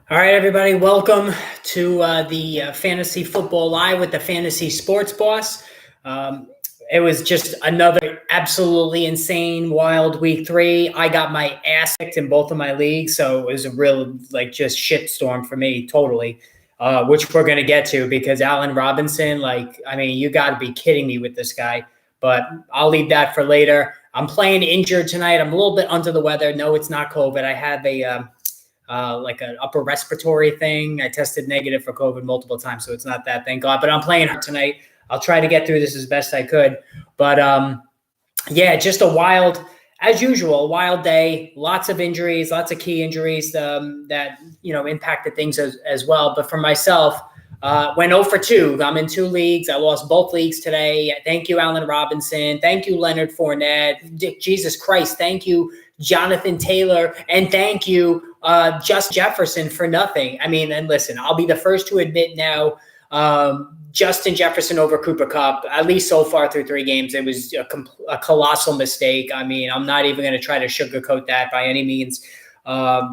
All right, everybody, welcome to the Fantasy Football Live with the Fantasy Sports Boss. Um, it was just another absolutely insane, wild week 3. I got my ass kicked in both of my leagues, so it was a real, just shitstorm for me, totally, which we're going to get to because Allen Robinson, you got to be kidding me with this guy, but I'll leave that for later. I'm playing injured tonight. I'm a little bit under the weather. No, it's not COVID. I have like an upper respiratory thing. I tested negative for COVID multiple times, so it's not that, thank God. But I'm playing hard tonight. I'll try to get through this as best I could. But yeah, just as usual, wild day. Lots of injuries, lots of key injuries that impacted things as well. But for myself, went 0 for 2. I'm in 2 leagues. I lost both leagues today. Thank you, Allen Robinson. Thank you, Leonard Fournette. Jesus Christ, thank you, Jonathan Taylor, and thank you, Justin Jefferson for nothing. I mean, and listen, I'll be the first to admit now, Justin Jefferson over Cooper Kupp, at least so far through 3 games, it was a colossal mistake. I mean, I'm not even going to try to sugarcoat that by any means.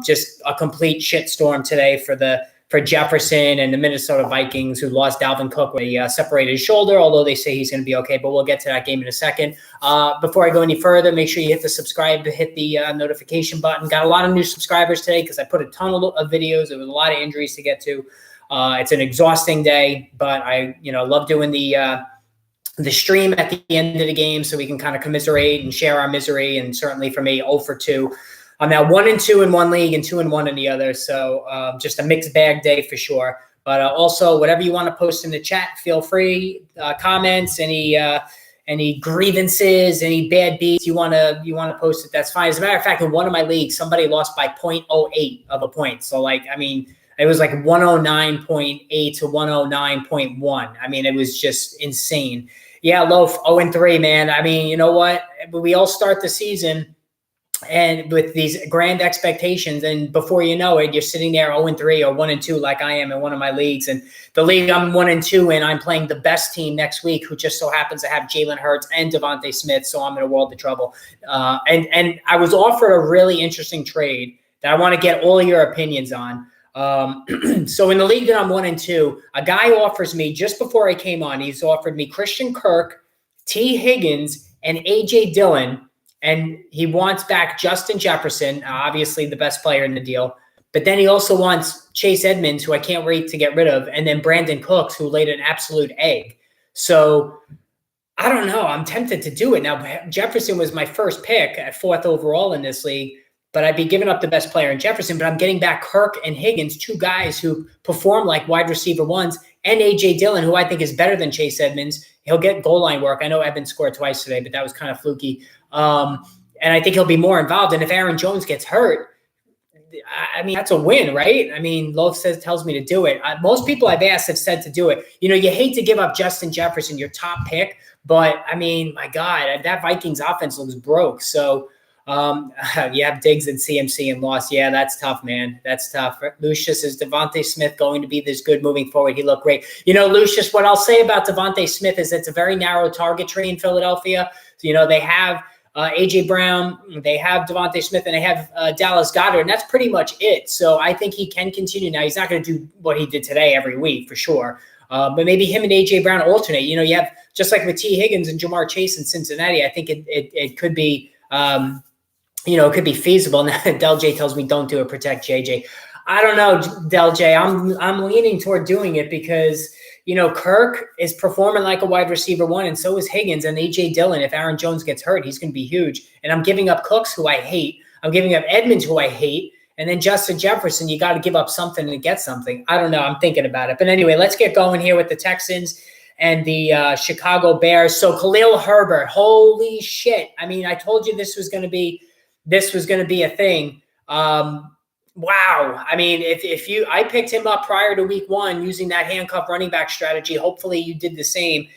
Just a complete shitstorm today for Jefferson and the Minnesota Vikings, who lost Dalvin Cook when he separated his shoulder, although they say he's going to be okay, but we'll get to that game in a second. Before I go any further, make sure you hit the subscribe, hit the notification button. Got a lot of new subscribers today because I put a ton of videos. There was a lot of injuries to get to. It's an exhausting day, but I love doing the stream at the end of the game so we can kind of commiserate and share our misery. And certainly for me, 0 for 2. I'm now 1 and 2 in one league and 2 and 1 in the other. So just a mixed bag day for sure. But also, whatever you want to post in the chat, feel free. Comments, any grievances, any bad beats you want to post it. That's fine. As a matter of fact, in one of my leagues, somebody lost by 0.08 of a point. So it was like 109.8 to 109.1. I mean, it was just insane. Yeah, Loaf, 0-3, man. I mean, you know what? We all start the season and with these grand expectations, and before you know it, you're sitting there 0-3 or 1-2 like I am in one of my leagues. And the league I'm 1-2 in, I'm playing the best team next week, who just so happens to have Jalen Hurts and Devontae Smith, so I'm in a world of trouble. And I was offered a really interesting trade that I want to get all your opinions on. So in the league that I'm 1-2, a guy offers me, just before I came on, he's offered me Christian Kirk, T. Higgins, and A.J. Dillon. And he wants back Justin Jefferson, obviously the best player in the deal. But then he also wants Chase Edmonds, who I can't wait to get rid of, and then Brandon Cooks, who laid an absolute egg. So I don't know. I'm tempted to do it. Now, Jefferson was my first pick at 4th overall in this league, but I'd be giving up the best player in Jefferson. But I'm getting back Kirk and Higgins, 2 guys who perform like wide receiver ones, and A.J. Dillon, who I think is better than Chase Edmonds. He'll get goal line work. I know Evans scored twice today, but that was kind of fluky. And I think he'll be more involved. And if Aaron Jones gets hurt, I mean, that's a win, right? I mean, Loaf tells me to do it. Most people I've asked have said to do it. You hate to give up Justin Jefferson, your top pick, but I mean, my God, that Vikings offense looks broke. So you have Diggs and CMC and loss. Yeah, that's tough, man. That's tough. Lucius, is Devontae Smith going to be this good moving forward? He looked great. Lucius, what I'll say about Devontae Smith is it's a very narrow target tree in Philadelphia. So, they have A.J. Brown, they have Devontae Smith, and they have Dallas Goedert, and that's pretty much it. So I think he can continue. Now, he's not going to do what he did today every week, for sure. But maybe him and A.J. Brown alternate. You have, just like with T. Higgins and Jamar Chase in Cincinnati, I think it could be it could be feasible. Now, Del J tells me don't do it, protect JJ. I don't know, Del J. I'm leaning toward doing it because Kirk is performing like a wide receiver one, and so is Higgins and A.J. Dillon. If Aaron Jones gets hurt, he's going to be huge. And I'm giving up Cooks, who I hate. I'm giving up Edmonds, who I hate. And then Justin Jefferson, you got to give up something to get something. I don't know. I'm thinking about it. But anyway, let's get going here with the Texans and the Chicago Bears. So Khalil Herbert, holy shit. I mean, I told you this was going to be a thing. Wow. I mean, I picked him up prior to week 1 using that handcuff running back strategy. Hopefully you did the same.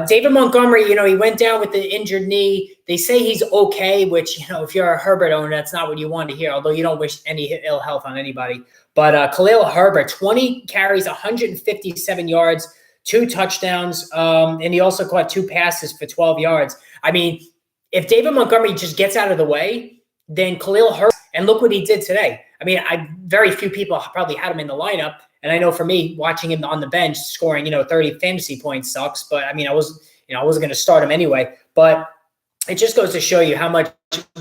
David Montgomery, he went down with the injured knee. They say he's okay, which, if you're a Herbert owner, that's not what you want to hear, although you don't wish any ill health on anybody. But Khalil Herbert, 20 carries, 157 yards, 2 touchdowns, and he also caught 2 passes for 12 yards. I mean, if David Montgomery just gets out of the way, then Khalil Herbert, and look what he did today. I mean, very few people probably had him in the lineup. And I know for me, watching him on the bench scoring, 30 fantasy points sucks. But I mean, I wasn't going to start him anyway. But it just goes to show you how much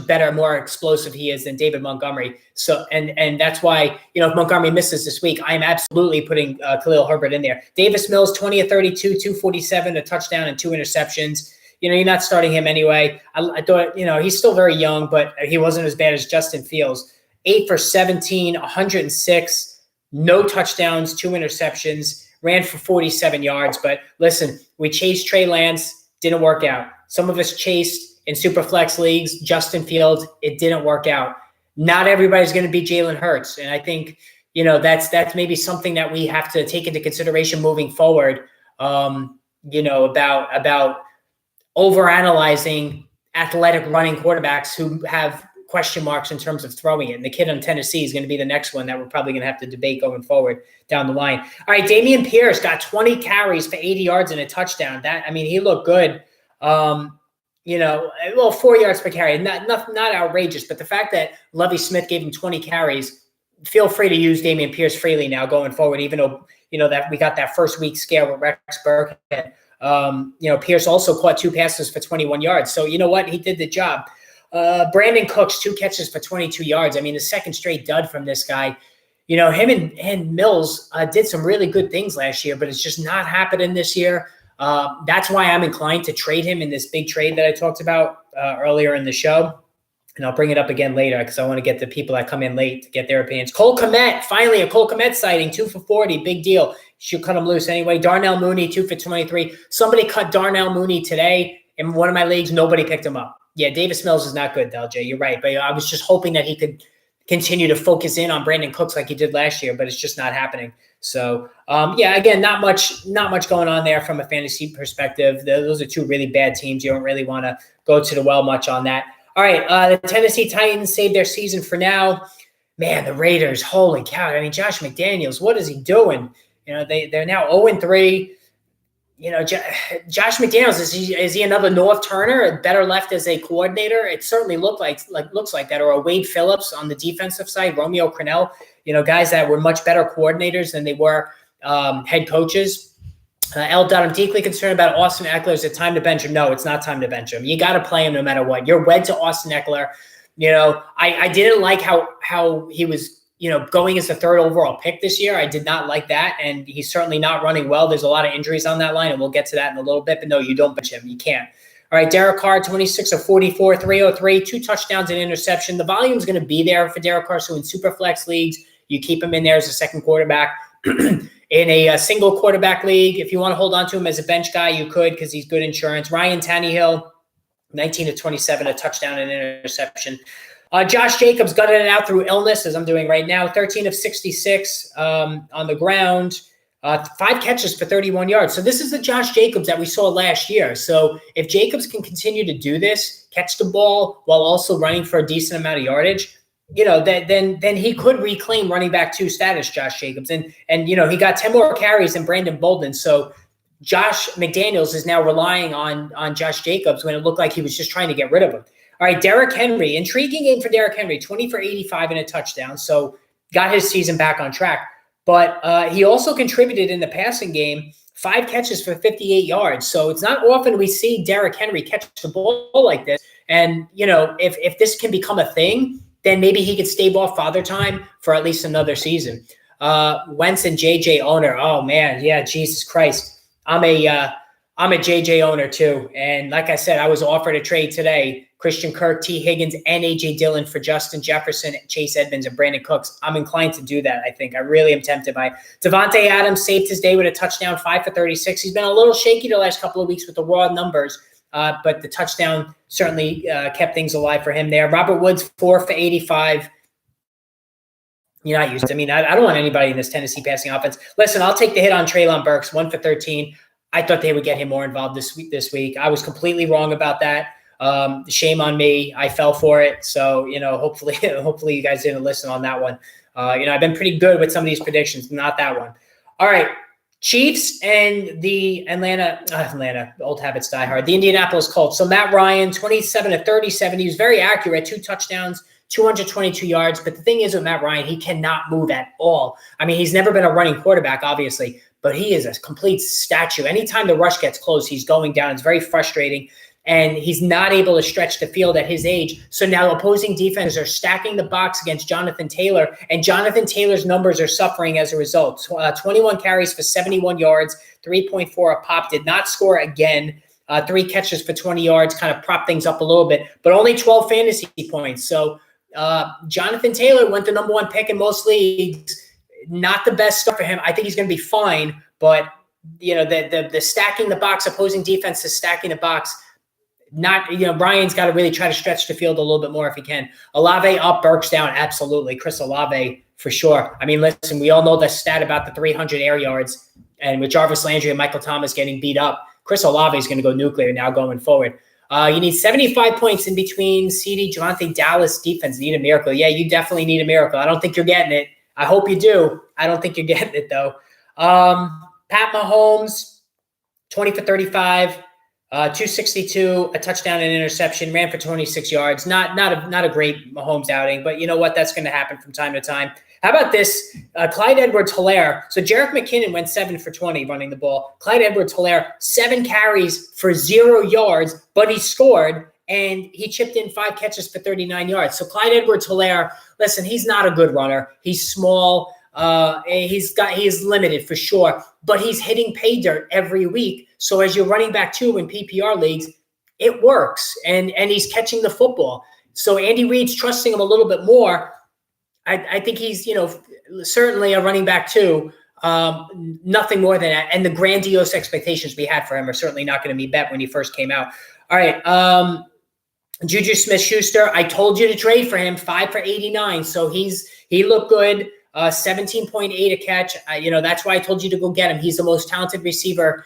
better, more explosive he is than David Montgomery. So, and that's why, if Montgomery misses this week, I'm absolutely putting Khalil Herbert in there. Davis Mills, 20 of 32, 247, a touchdown and 2 interceptions. You're not starting him anyway. I thought, he's still very young, but he wasn't as bad as Justin Fields. 8 for 17, 106, no touchdowns, 2 interceptions, ran for 47 yards. But listen, we chased Trey Lance, didn't work out. Some of us chased in Superflex leagues Justin Fields, it didn't work out. Not everybody's going to be Jalen Hurts. And I think, that's maybe something that we have to take into consideration moving forward, about overanalyzing athletic running quarterbacks who have question marks in terms of throwing it. And the kid on Tennessee is going to be the next one that we're probably going to have to debate going forward down the line. All right, Dameon Pierce got 20 carries for 80 yards and a touchdown. He looked good. 4 yards per carry, not outrageous, but the fact that Lovie Smith gave him 20 carries, feel free to use Dameon Pierce freely now going forward, even though, that we got that first week scare with Rex Burkhead. Pierce also caught 2 passes for 21 yards. So you know what? He did the job. Brandon Cooks, 2 catches for 22 yards. I mean, the second straight dud from this guy. Him and Mills did some really good things last year, but it's just not happening this year. That's why I'm inclined to trade him in this big trade that I talked about earlier in the show. And I'll bring it up again later because I want to get the people that come in late to get their opinions. Cole Kmet, finally a Cole Kmet sighting, 2 for 40, big deal. Should cut him loose anyway. Darnell Mooney, 2 for 23. Somebody cut Darnell Mooney today in one of my leagues. Nobody picked him up. Yeah, Davis Mills is not good, LJ. You're right. But I was just hoping that he could continue to focus in on Brandon Cooks like he did last year, but it's just not happening. So, again, not much going on there from a fantasy perspective. Those are 2 really bad teams. You don't really want to go to the well much on that. All right, the Tennessee Titans saved their season for now. Man, the Raiders, holy cow. I mean, Josh McDaniels, what is he doing? They're now 0-3. Josh McDaniels, is he another North Turner, better left as a coordinator? It certainly looks like that, or a Wade Phillips on the defensive side, Romeo Crennel, guys that were much better coordinators than they were head coaches. I'm deeply concerned about Austin Eckler. Is it time to bench him? No, it's not time to bench him. You got to play him no matter what. You're wed to Austin Eckler. I didn't like how he was, going as the 3rd overall pick this year. I did not like that. And he's certainly not running well. There's a lot of injuries on that line, and we'll get to that in a little bit. But no, you don't bench him. You can't. All right, Derek Carr, 26 of 44, 303, 2 touchdowns and interception. The volume is going to be there for Derek Carr. So in Superflex leagues, you keep him in there as a second quarterback. In a single quarterback league, if you want to hold on to him as a bench guy, you could because he's good insurance. Ryan Tannehill, 19 of 27, a touchdown and interception. Josh Jacobs gutted it out through illness, as I'm doing right now. 13 of 66 on the ground, 5 catches for 31 yards. So this is the Josh Jacobs that we saw last year. So if Jacobs can continue to do this, catch the ball while also running for a decent amount of yardage, then he could reclaim running back 2 status, Josh Jacobs. And he got 10 more carries than Brandon Bolden. So Josh McDaniels is now relying on Josh Jacobs when it looked like he was just trying to get rid of him. All right, Derrick Henry, intriguing game for Derrick Henry, 20 for 85 and a touchdown. So got his season back on track. But he also contributed in the passing game, 5 catches for 58 yards. So it's not often we see Derrick Henry catch the ball like this. And, if this can become a thing, then maybe he could stave off Father Time for at least another season. Wentz and JJ owner. Oh man, yeah, Jesus Christ. I'm a JJ owner too. And like I said, I was offered a trade today. Christian Kirk, T. Higgins, and A.J. Dillon for Justin Jefferson, Chase Edmonds, and Brandon Cooks. I'm inclined to do that, I think. I really am tempted by it. Devontae Adams saved his day with a touchdown, 5 for 36. He's been a little shaky the last couple of weeks with the raw numbers, but the touchdown certainly kept things alive for him there. Robert Woods, 4 for 85. You're not used to. I mean, I don't want anybody in this Tennessee passing offense. Listen, I'll take the hit on Treylon Burks, 1 for 13. I thought they would get him more involved this week. I was completely wrong about that. Shame on me. I fell for it. So, hopefully you guys didn't listen on that one. I've been pretty good with some of these predictions, not that one. All right. Chiefs and the Atlanta, old habits die hard. The Indianapolis Colts. So Matt Ryan, 27 of 37. He was very accurate, 2 touchdowns, 222 yards. But the thing is with Matt Ryan, he cannot move at all. I mean, he's never been a running quarterback, obviously, but he is a complete statue. Anytime the rush gets close, he's going down. It's very frustrating. And he's not able to stretch the field at his age. So now opposing defenses are stacking the box against Jonathan Taylor, and Jonathan Taylor's numbers are suffering as a result. 21 carries for 71 yards, 3.4 a pop, did not score again. 3 catches for 20 yards, kind of propped things up a little bit, but only 12 fantasy points. So Jonathan Taylor went the number 1 pick in most leagues. Not the best start for him. I think he's going to be fine, but the stacking the box, opposing defense is stacking the box. Brian's got to really try to stretch the field a little bit more if he can. Olave up, Burks down, absolutely. Chris Olave for sure. I mean, listen, we all know the stat about the 300 air yards, and with Jarvis Landry and Michael Thomas getting beat up, Chris Olave is going to go nuclear now going forward. You need 75 points in between CD, Javonte, Dallas defense. Need a miracle. Yeah, you definitely need a miracle. I don't think you're getting it. I hope you do. I don't think you're getting it, though. Pat Mahomes, 20 for 35. 262, a touchdown and interception, ran for 26 yards. Not a great Mahomes outing, but you know what? That's going to happen from time to time. How about this? Clyde Edwards-Helaire. So Jerick McKinnon went 7 for 20 running the ball. Clyde Edwards-Helaire, 7 carries for 0 yards, but he scored, and he chipped in 5 catches for 39 yards. So Clyde Edwards-Helaire, listen, he's not a good runner. He's small. He's limited for sure, but he's hitting pay dirt every week. So as you're running back 2 in PPR leagues, it works, and he's catching the football. So Andy Reid's trusting him a little bit more. I think he's, certainly a running back 2. Nothing more than that. And the grandiose expectations we had for him are certainly not going to be met when he first came out. All right. Juju Smith-Schuster, I told you to trade for him, 5 for 89. So he looked good. 17.8 a catch. That's why I told you to go get him. He's the most talented receiver,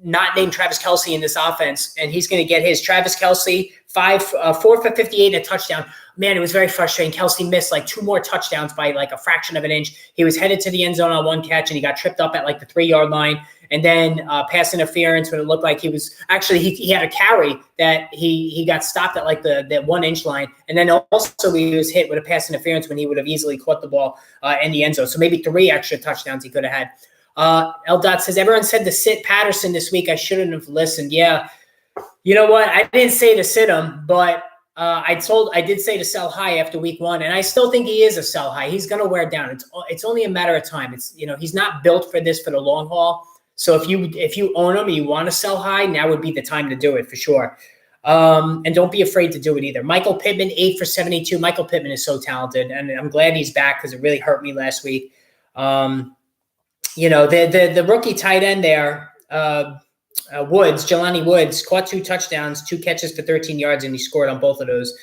not named Travis Kelce, in this offense, and he's going to get his. Travis Kelce, 4 for 58 and a touchdown. Man, it was very frustrating. Kelce missed like 2 more touchdowns by like a fraction of an inch. He was headed to the end zone on 1 catch, and he got tripped up at like the 3-yard line. And then pass interference when it looked like he was actually he had a carry that he got stopped at like the 1-inch line. And then also he was hit with a pass interference when he would have easily caught the ball in the end zone. So maybe 3 extra touchdowns he could have had. L. says, everyone said to sit Patterson this week. I shouldn't have listened. Yeah. You know what? I didn't say to sit him, but I did say to sell high after week 1, and I still think he is a sell high. He's going to wear down. It's only a matter of time. He's not built for this for the long haul. So if you own him and you want to sell high, now would be the time to do it for sure. And don't be afraid to do it either. Michael Pittman, 8 for 72. Michael Pittman is so talented, and I'm glad he's back because it really hurt me last week. The rookie tight end there, Jelani Woods, caught 2 touchdowns, 2 catches for 13 yards, and he scored on both of those,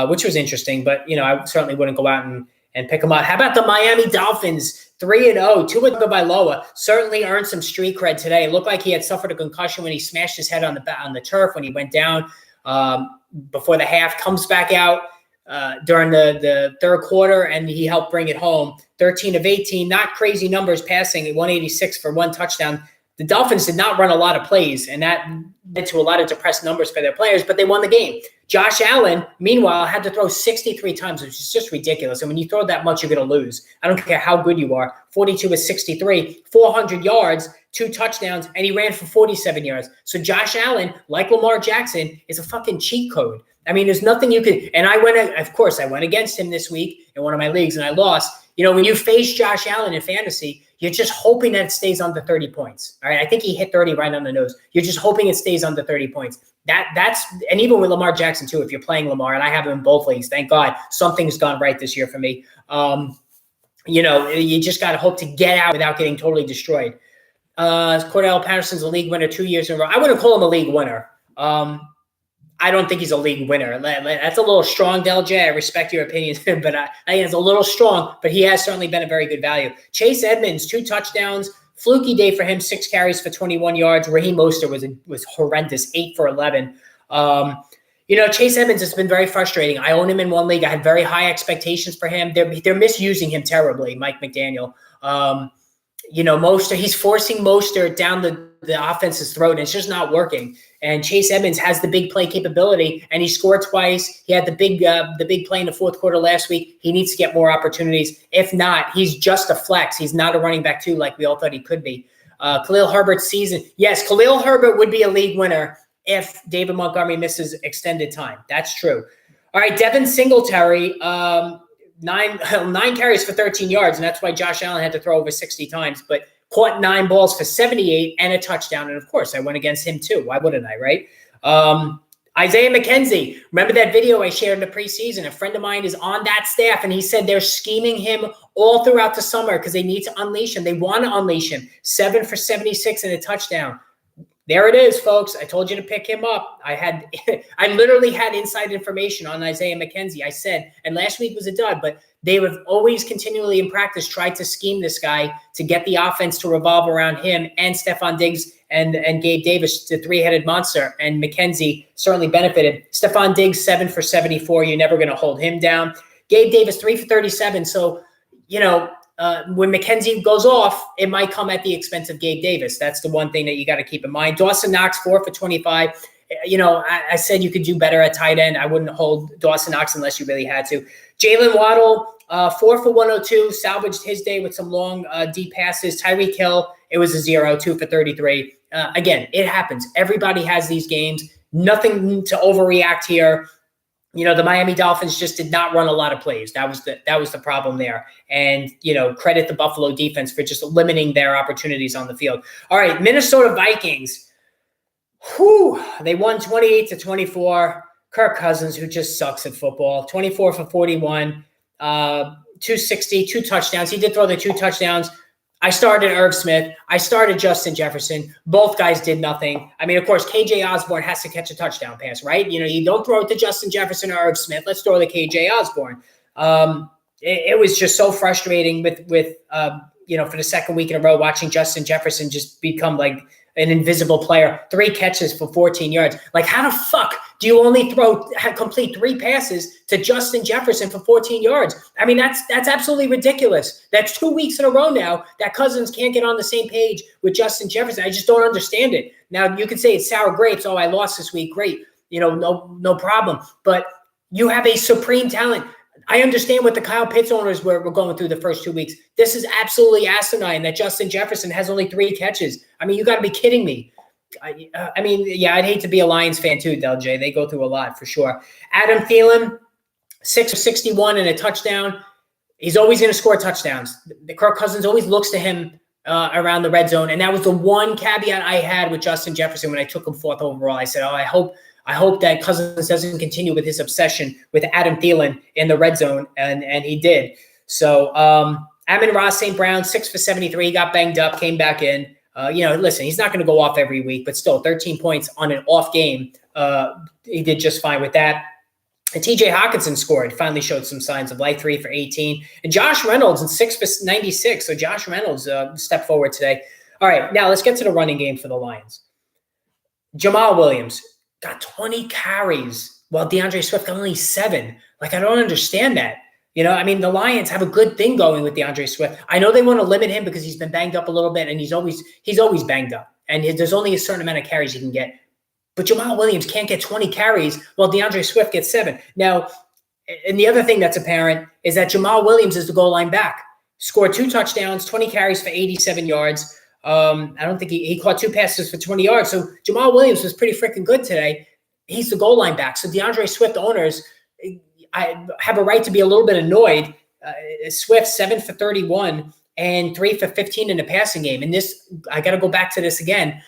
which was interesting. But, I certainly wouldn't go out and pick him up. How about the Miami Dolphins? 3-0, Tua Tagovailoa certainly earned some street cred today. It looked like he had suffered a concussion when he smashed his head on the turf when he went down before the half. Comes back out during the third quarter, and he helped bring it home. 13 of 18, not crazy numbers passing at 186 for 1 touchdown. The Dolphins did not run a lot of plays, and that led to a lot of depressed numbers for their players, but they won the game. Josh Allen, meanwhile, had to throw 63 times, which is just ridiculous. And when you throw that much, you're going to lose. I don't care how good you are. 42 of 63, 400 yards, 2 touchdowns, and he ran for 47 yards. So Josh Allen, like Lamar Jackson, is a fucking cheat code. I mean, there's nothing you could – and I went against him this week in one of my leagues, and I lost. When you face Josh Allen in fantasy, you're just hoping that it stays under 30 points. All right, I think he hit 30 right on the nose. You're just hoping it stays under 30 points. And even with Lamar Jackson too, if you're playing Lamar, and I have him in both leagues, thank God, something's gone right this year for me. You just got to hope to get out without getting totally destroyed. Cordell Patterson's a league winner 2 years in a row. I wouldn't call him a league winner. I don't think he's a league winner. That's a little strong, Del J. I respect your opinion, but I think it's a little strong, but he has certainly been a very good value. Chase Edmonds, 2 touchdowns, fluky day for him, 6 carries for 21 yards. Raheem Mostert was horrendous, 8 for 11. Chase Edmonds has been very frustrating. I own him in one league. I had very high expectations for him. They're misusing him terribly, Mike McDaniel. He's forcing Mostert down the offense's throat, and it's just not working. And Chase Edmonds has the big play capability, and he scored twice. He had the big play in the fourth quarter last week. He needs to get more opportunities. If not, he's just a flex. He's not a running back two like we all thought he could be. Khalil Herbert's season. Yes, Khalil Herbert would be a league winner if David Montgomery misses extended time. That's true. All right, Devin Singletary, nine carries for 13 yards, and that's why Josh Allen had to throw over 60 times, but caught 9 balls for 78 and a touchdown. And of course, I went against him too. Why wouldn't I, right? Isaiah McKenzie. Remember that video I shared in the preseason? A friend of mine is on that staff, and he said they're scheming him all throughout the summer because they need to unleash him. They want to unleash him. 7 for 76 and a touchdown. There it is, folks. I told you to pick him up. I literally had inside information on Isaiah McKenzie. I said, and last week was a dud, but they have always continually in practice tried to scheme this guy to get the offense to revolve around him and Stephon Diggs and Gabe Davis, the three-headed monster. And McKenzie certainly benefited. Stephon Diggs, 7 for 74. You're never going to hold him down. Gabe Davis, 3 for 37. So, when McKenzie goes off, it might come at the expense of Gabe Davis. That's the one thing that you got to keep in mind. Dawson Knox, 4 for 25. I said you could do better at tight end. I wouldn't hold Dawson Knox unless you really had to. Jalen Waddle, 4 for 102, salvaged his day with some long deep passes. Tyreek Hill, it was a 0, 2 for 33. Again, it happens. Everybody has these games. Nothing to overreact here. The Miami Dolphins just did not run a lot of plays. That was the problem there. And, credit the Buffalo defense for just limiting their opportunities on the field. All right, Minnesota Vikings. They won 28-24. Kirk Cousins, who just sucks at football, 24 for 41, 260, 2 touchdowns. He did throw the 2 touchdowns. I started Irv Smith. I started Justin Jefferson. Both guys did nothing. I mean, of course, KJ Osborne has to catch a touchdown pass, right? You don't throw it to Justin Jefferson or Irv Smith. Let's throw to KJ Osborne. It was just so frustrating with for the second week in a row, watching Justin Jefferson just become like an invisible player. 3 catches for 14 yards. Like, how the fuck do you only complete 3 passes to Justin Jefferson for 14 yards? I mean, that's absolutely ridiculous. That's 2 weeks in a row now that Cousins can't get on the same page with Justin Jefferson. I just don't understand it. Now, you could say it's sour grapes. Oh, I lost this week. Great. No problem. But you have a supreme talent. I understand what the Kyle Pitts owners were going through the first 2 weeks. This is absolutely asinine that Justin Jefferson has only 3 catches. I mean, you got to be kidding me. I'd hate to be a Lions fan too, Del J. They go through a lot for sure. Adam Thielen, 6 for 61 and a touchdown. He's always going to score touchdowns. Kirk Cousins always looks to him around the red zone. And that was the one caveat I had with Justin Jefferson when I took him 4th overall. I said, I hope that Cousins doesn't continue with his obsession with Adam Thielen in the red zone, and he did. So Amon-Ra St. Brown, 6 for 73. He got banged up, came back in. Listen, he's not going to go off every week, but still 13 points on an off game. He did just fine with that. And TJ Hawkinson scored, finally showed some signs of life, 3 for 18. And Josh Reynolds in 6 for 96. So Josh Reynolds stepped forward today. All right, now let's get to the running game for the Lions. Jamal Williams got 20 carries while DeAndre Swift got only 7. Like, I don't understand that. The Lions have a good thing going with DeAndre Swift. I know they want to limit him because he's been banged up a little bit, and he's always banged up. And there's only a certain amount of carries he can get. But Jamal Williams can't get 20 carries while DeAndre Swift gets 7. Now, and the other thing that's apparent is that Jamal Williams is the goal line back. Scored 2 touchdowns, 20 carries for 87 yards. I don't think he caught 2 passes for 20 yards. So Jamal Williams was pretty freaking good today. He's the goal line back. So DeAndre Swift owners, I have a right to be a little bit annoyed. Swift, 7 for 31 and 3 for 15 in the passing game. And this, I got to go back to this again.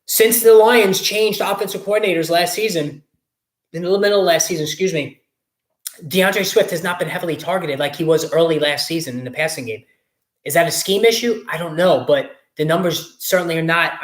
Since the Lions changed offensive coordinators in the middle of last season, DeAndre Swift has not been heavily targeted like he was early last season in the passing game. Is that a scheme issue? I don't know, but the numbers certainly are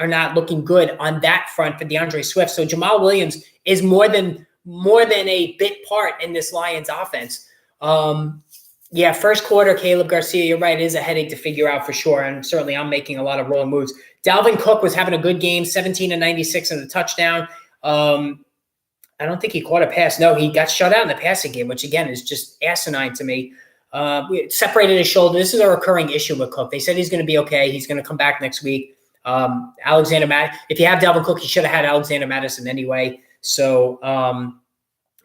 not looking good on that front for DeAndre Swift. So Jamal Williams is more than a bit part in this Lions offense. First quarter, Caleb Garcia, you're right, is a headache to figure out for sure. And certainly I'm making a lot of wrong moves. Dalvin Cook was having a good game, 17 and 96 and a touchdown. I don't think he caught a pass. No, he got shut out in the passing game, which again is just asinine to me. Separated his shoulder. This is a recurring issue with Cook. They said he's going to be okay. He's going to come back next week. Alexander Madison. If you have Dalvin Cook, you should have had Alexander Madison anyway. So,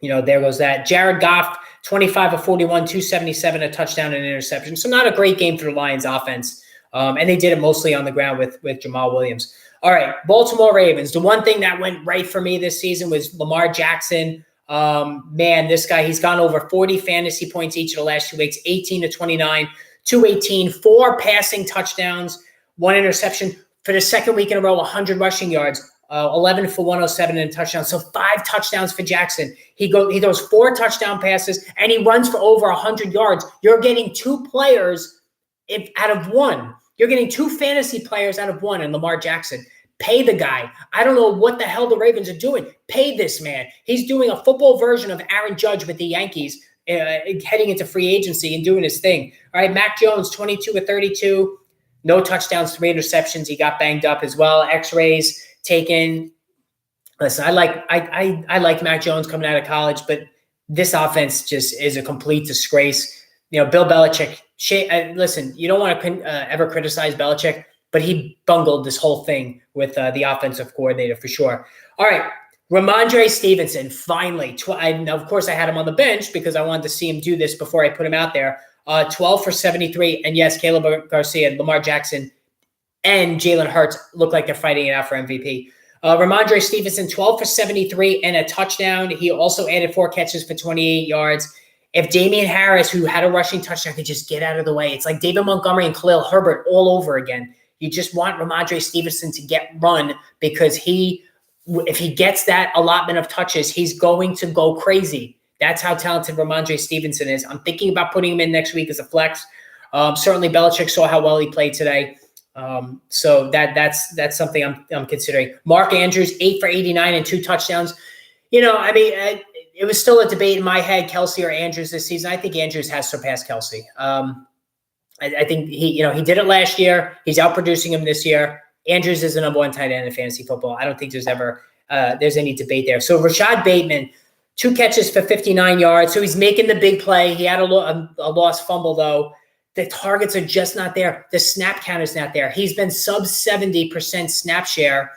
there goes that. Jared Goff, 25 of 41, 277, a touchdown and an interception. So not a great game for the Lions offense. And they did it mostly on the ground with Jamal Williams. All right, Baltimore Ravens. The one thing that went right for me this season was Lamar Jackson. Man, this guy, he's gone over 40 fantasy points each of the last 2 weeks, 18 to 29, 218, 4 passing touchdowns, 1 interception. For the second week in a row, 100 rushing yards, 11 for 107 and a touchdown. So 5 touchdowns for Jackson. He throws 4 touchdown passes, and he runs for over 100 yards. You're getting 2 players out of 1. You're getting 2 fantasy players out of 1 in Lamar Jackson. Pay the guy. I don't know what the hell the Ravens are doing. Pay this man. He's doing a football version of Aaron Judge with the Yankees, heading into free agency and doing his thing. All right, Mac Jones, 22 of 32, no touchdowns, 3 interceptions. He got banged up as well. X-rays taken. Listen, I like Mac Jones coming out of college, but this offense just is a complete disgrace. Bill Belichick. Listen, you don't want to ever criticize Belichick, but he bungled this whole thing with the offensive coordinator for sure. All right, Ramondre Stevenson, finally. Of course, I had him on the bench because I wanted to see him do this before I put him out there. 12 for 73. And yes, Caleb Garcia, Lamar Jackson, and Jalen Hurts look like they're fighting it out for MVP. Ramondre Stevenson, 12 for 73 and a touchdown. He also added 4 catches for 28 yards. If Damian Harris, who had a rushing touchdown, could just get out of the way, it's like David Montgomery and Khalil Herbert all over again. You just want Ramondre Stevenson to get run because if he gets that allotment of touches, he's going to go crazy. That's how talented Ramondre Stevenson is. I'm thinking about putting him in next week as a flex. Certainly Belichick saw how well he played today. So that's something I'm considering. Mark Andrews, 8 for 89 and 2 touchdowns. It was still a debate in my head, Kelsey or Andrews this season. I think Andrews has surpassed Kelsey. I think he did it last year. He's outproducing him this year. Andrews is the number 1 tight end in fantasy football. I don't think there's any debate there. So Rashad Bateman, 2 catches for 59 yards. So he's making the big play. He had a lost fumble though. The targets are just not there. The snap count is not there. He's been sub 70% snap share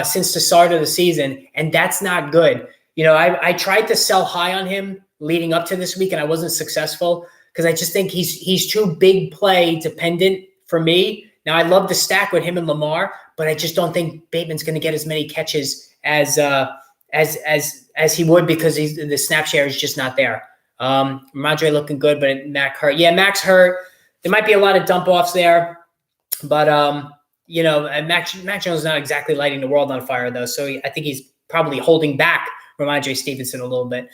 since the start of the season, and that's not good. I tried to sell high on him leading up to this week, and I wasn't successful because I just think he's too big play dependent for me. Now, I love the stack with him and Lamar, but I just don't think Bateman's going to get as many catches as he would because the snap share is just not there. Ramondre looking good, but Mac hurt. Yeah, Mac's hurt. There might be a lot of dump offs there, but Mac Jones is not exactly lighting the world on fire though, so I think he's probably holding back Ramondre Stevenson a little bit.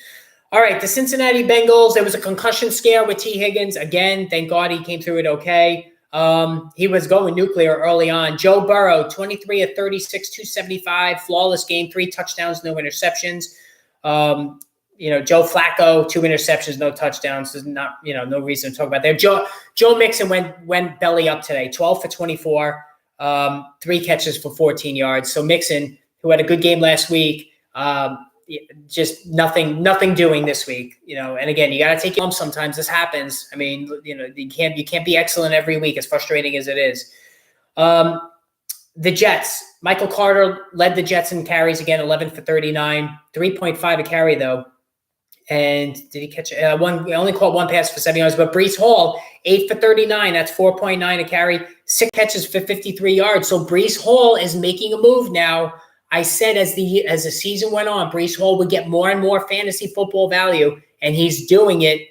All right, the Cincinnati Bengals. There was a concussion scare with T. Higgins again. Thank God he came through it okay. He was going nuclear early on. Joe Burrow, 23 of 36, 275, flawless game, 3 touchdowns, no interceptions. Joe Flacco, 2 interceptions, no touchdowns. There's not, no reason to talk about that. Joe Mixon went belly up today, 12 for 24, 3 catches for 14 yards. So Mixon, who had a good game last week, just nothing doing this week, and again, you got to take lumps sometimes. This happens. I mean, you can't be excellent every week, as frustrating as it is. The Jets, Michael Carter led the Jets in carries again, 11 for 39, 3.5 a carry though. And did he catch one? He only caught 1 pass for 7 yards, but Breece Hall, 8 for 39. That's 4.9 a carry, 6 catches for 53 yards. So Breece Hall is making a move now. I said as the season went on, Breece Hall would get more and more fantasy football value, and he's doing it.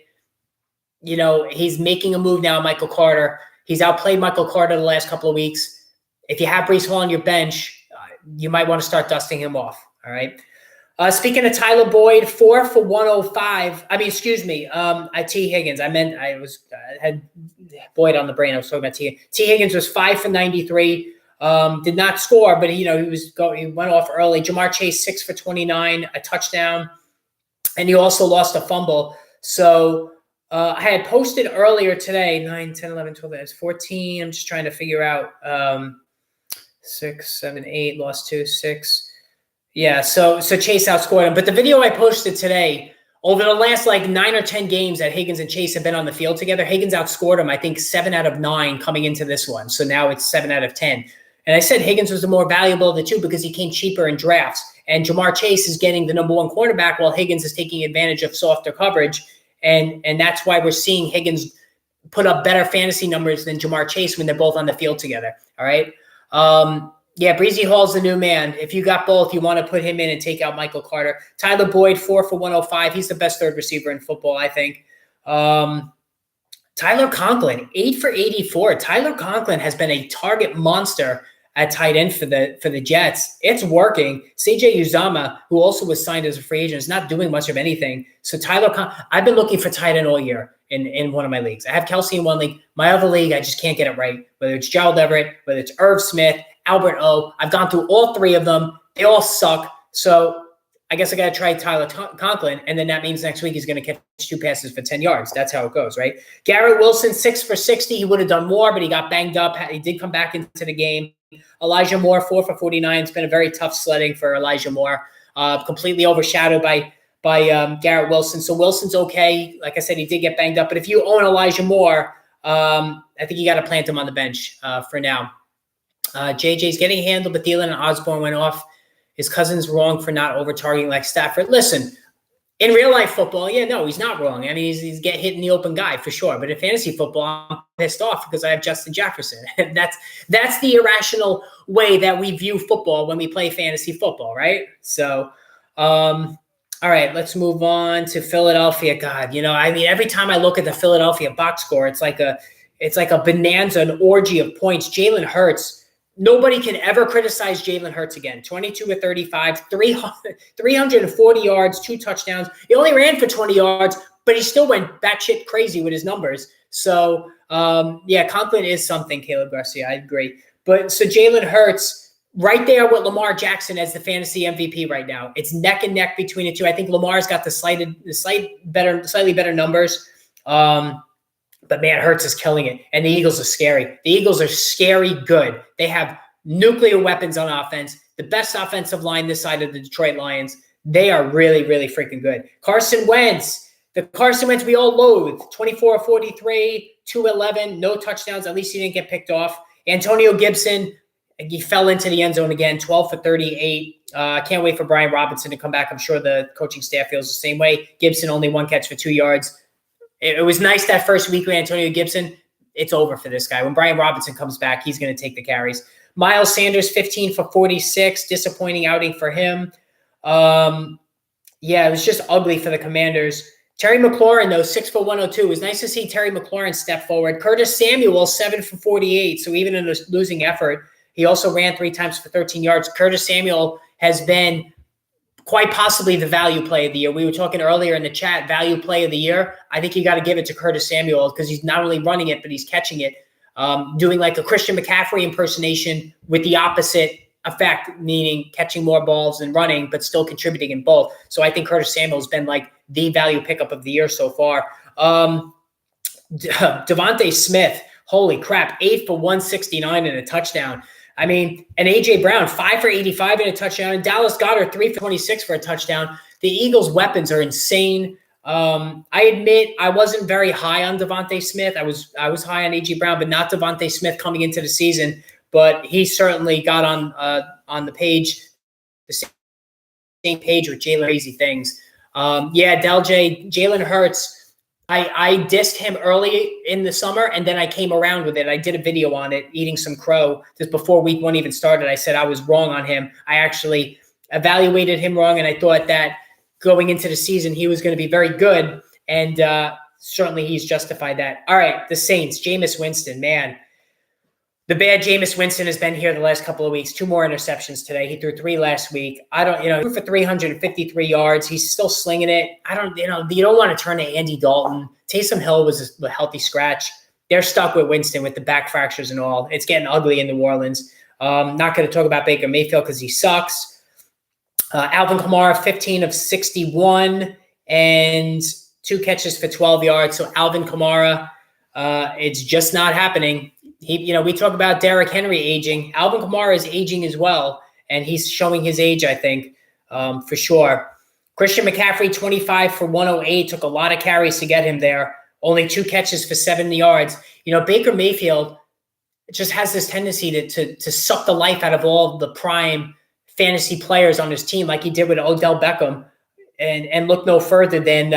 He's making a move now, Michael Carter. He's outplayed Michael Carter the last couple of weeks. If you have Breece Hall on your bench, you might want to start dusting him off, all right? Speaking of Tyler Boyd, 4 for 105. T. Higgins. I had Boyd on the brain. I was talking about T. Higgins was 5 for 93. Did not score, but he went off early. Jamar Chase, 6 for 29, a touchdown, and he also lost a fumble. So I had posted earlier today, 9, 10, 11, 12, that's 14. I'm just trying to figure out 6, 7, 8, lost 2, 6. Yeah, so Chase outscored him. But the video I posted today over the last like 9 or 10 games that Higgins and Chase have been on the field together, Higgins outscored him, I think, 7 out of 9 coming into this one. So now it's 7 out of 10. And I said Higgins was the more valuable of the two because he came cheaper in drafts. And Jamar Chase is getting the number one cornerback while Higgins is taking advantage of softer coverage. And that's why we're seeing Higgins put up better fantasy numbers than Jamar Chase when they're both on the field together. All right. Yeah, Breezy Hall's the new man. If you got both, you want to put him in and take out Michael Carter. Tyler Boyd, 4 for 105. He's the best third receiver in football, I think. Tyler Conklin, 8 for 84. Tyler Conklin has been a target monster at tight end for the Jets. It's working. CJ Uzama, who also was signed as a free agent, is not doing much of anything. So I've been looking for tight end all year in one of my leagues. I have Kelsey in one league. My other league, I just can't get it right. Whether it's Gerald Everett, whether it's Irv Smith, Albert O. I've gone through all 3 of them. They all suck. So I guess I got to try Tyler Conklin, and then that means next week he's going to catch 2 passes for 10 yards. That's how it goes, right? Garrett Wilson, 6 for 60. He would have done more, but he got banged up. He did come back into the game. Elijah Moore, 4 for 49. It's been a very tough sledding for Elijah Moore. Completely overshadowed by Garrett Wilson. So Wilson's okay. Like I said, he did get banged up. But if you own Elijah Moore, I think you got to plant him on the bench for now. JJ's getting handled, but Thielen and Osborne went off. His cousin's wrong for not over-targeting like Stafford. Listen, in real-life football, yeah, no, he's not wrong. I mean, he's get hit in the open guy for sure. But in fantasy football, I'm pissed off because I have Justin Jefferson. That's the irrational way that we view football when we play fantasy football, right? So, all right, let's move on to Philadelphia. God, I mean, every time I look at the Philadelphia box score, it's like a bonanza, an orgy of points. Jalen Hurts. Nobody can ever criticize Jalen Hurts again. 22 to 35, 340 yards, 2 touchdowns. He only ran for 20 yards, but he still went batshit crazy with his numbers. So, yeah, Conklin is something, Caleb Garcia. I agree. But so Jalen Hurts, right there with Lamar Jackson as the fantasy MVP right now. It's neck and neck between the two. I think Lamar's got the slightly better numbers. But, man, Hurts is killing it. And the Eagles are scary. The Eagles are scary good. They have nuclear weapons on offense, the best offensive line this side of the Detroit Lions. They are really, really freaking good. Carson Wentz, we all loathe. 24 of 43, 211, no touchdowns. At least he didn't get picked off. Antonio Gibson, he fell into the end zone again, 12 for 38. Can't wait for Brian Robinson to come back. I'm sure the coaching staff feels the same way. Gibson only 1 catch for 2 yards. It was nice that first week with Antonio Gibson. It's over for this guy. When Brian Robinson comes back, he's going to take the carries. Miles Sanders, 15 for 46. Disappointing outing for him. Yeah, it was just ugly for the Commanders. Terry McLaurin, though, 6 for 102. It was nice to see Terry McLaurin step forward. Curtis Samuel, 7 for 48. So even in a losing effort, he also ran 3 times for 13 yards. Curtis Samuel has been quite possibly the value play of the year. We were talking earlier in the chat, value play of the year. I think you got to give it to Curtis Samuel because he's not only running it, but he's catching it, doing like a Christian McCaffrey impersonation with the opposite effect, meaning catching more balls and running, but still contributing in both. So I think Curtis Samuel has been like the value pickup of the year so far. Devontae Smith, holy crap, 8 for 169 and a touchdown. I mean, and A.J. Brown, 5 for 85 and a touchdown. And Dallas Goedert, 3 for 26 for a touchdown. The Eagles' weapons are insane. I admit I wasn't very high on Devontae Smith. I was high on A.J. Brown, but not Devontae Smith coming into the season. But he certainly got on the page, the same page with Jalen crazy things. Yeah, Jalen Hurts. I dissed him early in the summer, and then I came around with it. I did a video on it, eating some crow, just before week 1 even started. I said I was wrong on him. I actually evaluated him wrong, and I thought that going into the season, he was going to be very good, and certainly he's justified that. All right, the Saints, Jameis Winston, man. The bad Jameis Winston has been here the last couple of weeks. 2 more interceptions today. He threw 3 last week. He threw for 353 yards. He's still slinging it. You don't want to turn to Andy Dalton. Taysom Hill was a healthy scratch. They're stuck with Winston with the back fractures and all. It's getting ugly in New Orleans. Not going to talk about Baker Mayfield because he sucks. Alvin Kamara, 15 of 61 and 2 catches for 12 yards. So Alvin Kamara, it's just not happening. We talk about Derrick Henry aging. Alvin Kamara is aging as well, and he's showing his age, I think, for sure. Christian McCaffrey, 25 for 108, took a lot of carries to get him there. Only 2 catches for 70 yards. Baker Mayfield just has this tendency to suck the life out of all the prime fantasy players on his team, like he did with Odell Beckham, and look no further than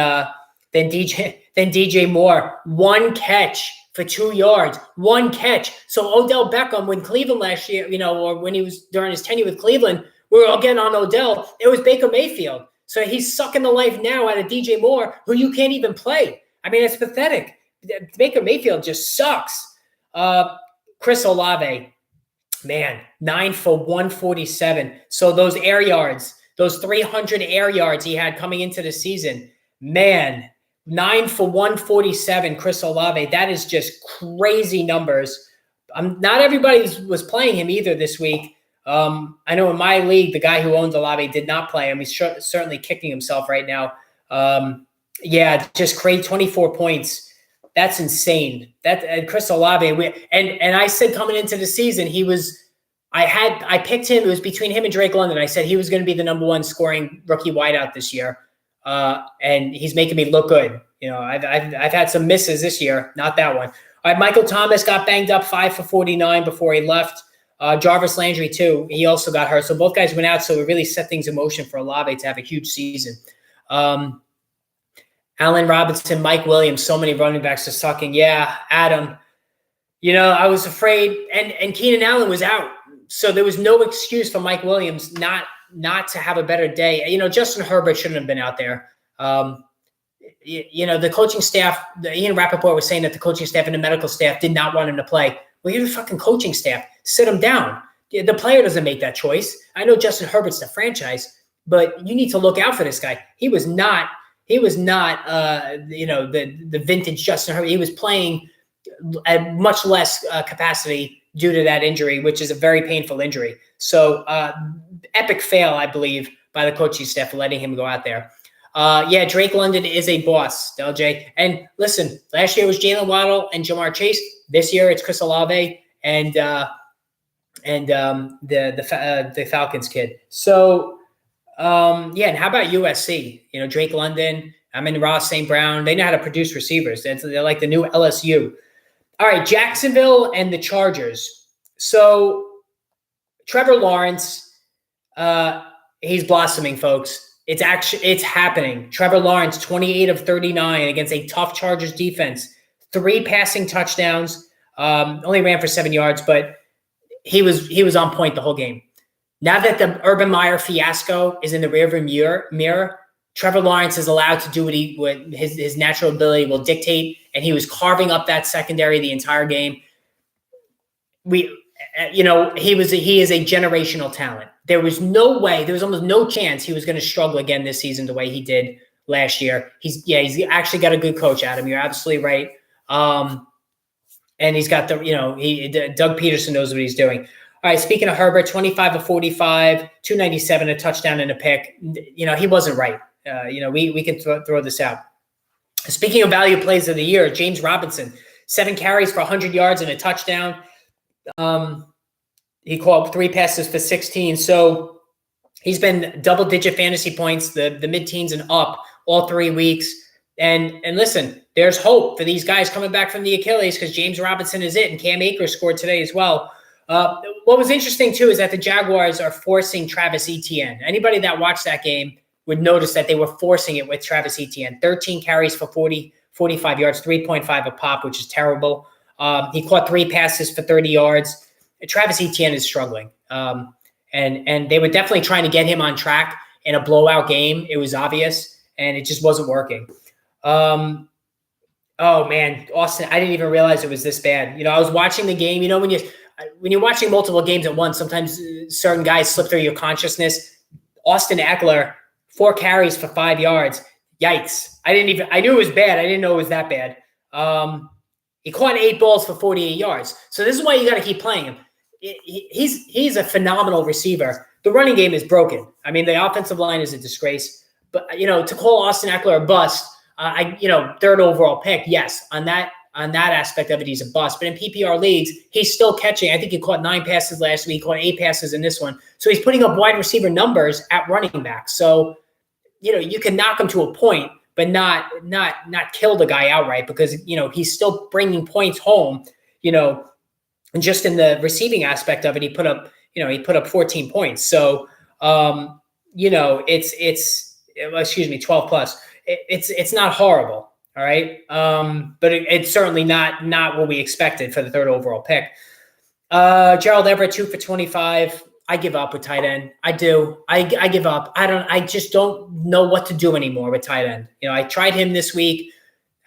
DJ Moore. 1 catch for 2 yards, 1 catch. So Odell Beckham, when Cleveland last year, or when he was during his tenure with Cleveland, we were all getting on Odell. It was Baker Mayfield. So he's sucking the life now out of DJ Moore, who you can't even play. I mean, it's pathetic. Baker Mayfield just sucks. Chris Olave, man, 9 for 147. So those air yards, those 300 air yards he had coming into the season, man, 9 for 147, Chris Olave. That is just crazy numbers. Not everybody was playing him either this week. I know in my league, the guy who owns Olave did not play him. He's certainly kicking himself right now. Just create 24 points. That's insane. And Chris Olave, and I said coming into the season, I picked him. It was between him and Drake London. I said he was going to be the number 1 scoring rookie wideout this year. And he's making me look good. I've had some misses this year, not that one. All right, Michael Thomas got banged up, 5 for 49 before he left. Jarvis Landry too. He also got hurt. So both guys went out. So it really set things in motion for Olave to have a huge season. Allen Robinson, Mike Williams, so many running backs are sucking. Yeah, Adam. I was afraid, and Keenan Allen was out. So there was no excuse for Mike Williams not to have a better day. Justin Herbert shouldn't have been out there. The coaching staff, Ian Rappaport was saying that the coaching staff and the medical staff did not want him to play. Well, you're the fucking coaching staff. Sit him down. The player doesn't make that choice. I know Justin Herbert's the franchise, but you need to look out for this guy. He was not the vintage Justin Herbert. He was playing at much less capacity due to that injury, which is a very painful injury. So epic fail, I believe, by the coaching staff for letting him go out there. Drake London is a boss, LJ. And listen, last year it was Jalen Waddle and Jamar Chase. This year it's Chris Olave and the Falcons kid. So and how about USC? Drake London, Amon-Ra St. Brown. They know how to produce receivers. They're like the new LSU. All right, Jacksonville and the Chargers. So Trevor Lawrence, he's blossoming, folks. It's happening. Trevor Lawrence, 28 of 39 against a tough Chargers defense. 3 passing touchdowns. Only ran for 7 yards, but he was on point the whole game. Now that the Urban Meyer fiasco is in the rearview mirror, Trevor Lawrence is allowed to do what his natural ability will dictate, and he was carving up that secondary the entire game. He is a generational talent. There was almost no chance he was going to struggle again this season the way he did last year. He's actually got a good coach, Adam. You're absolutely right. And he's got Doug Peterson knows what he's doing. All right, speaking of Herbert, 25 of 45, 297, a touchdown and a pick. He wasn't right. We can throw this out. Speaking of value plays of the year, James Robinson, 7 carries for 100 yards and a touchdown. He caught 3 passes for 16. So he's been double-digit fantasy points, the mid-teens and up all 3 weeks. And listen, there's hope for these guys coming back from the Achilles because James Robinson is it, and Cam Akers scored today as well. What was interesting, too, is that the Jaguars are forcing Travis Etienne. Anybody that watched that game would notice that they were forcing it with Travis Etienne. 13 carries for 45 yards, 3.5 a pop, which is terrible. He caught 3 passes for 30 yards. Travis Etienne is struggling. And they were definitely trying to get him on track in a blowout game. It was obvious, and it just wasn't working. Oh, man, Austin, I didn't even realize it was this bad. I was watching the game. When you're watching multiple games at once, sometimes certain guys slip through your consciousness. Austin Eckler, 4 carries for 5 yards. Yikes. I knew it was bad. I didn't know it was that bad. He caught 8 balls for 48 yards. So this is why you got to keep playing him. He's a phenomenal receiver. The running game is broken. I mean, the offensive line is a disgrace. But, to call Austin Eckler a bust, third overall pick, yes, on that aspect of it, he's a bust. But in PPR leagues, he's still catching. I think he caught 9 passes last week, caught 8 passes in this one. So he's putting up wide receiver numbers at running back. So you can knock him to a point, but not kill the guy outright, because, he's still bringing points home, and just in the receiving aspect of it, he put up 14 points. So, excuse me, 12 plus. It's not horrible. All right. But it's certainly not what we expected for the third overall pick. Gerald Everett, 2 for 25. I give up with tight end. I do. I give up. I just don't know what to do anymore with tight end. I tried him this week.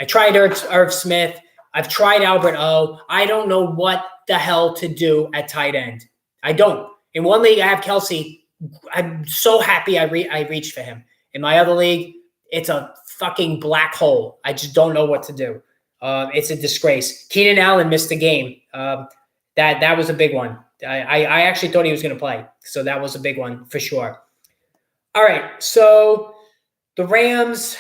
I tried Irv Smith. I've tried Albert O. I don't know what the hell to do at tight end. I don't. In one league, I have Kelsey. I'm so happy I reached for him. In my other league, it's a fucking black hole. I just don't know what to do. It's a disgrace. Keenan Allen missed the game. That was a big one. I actually thought he was going to play. So that was a big one for sure. All right. So the Rams,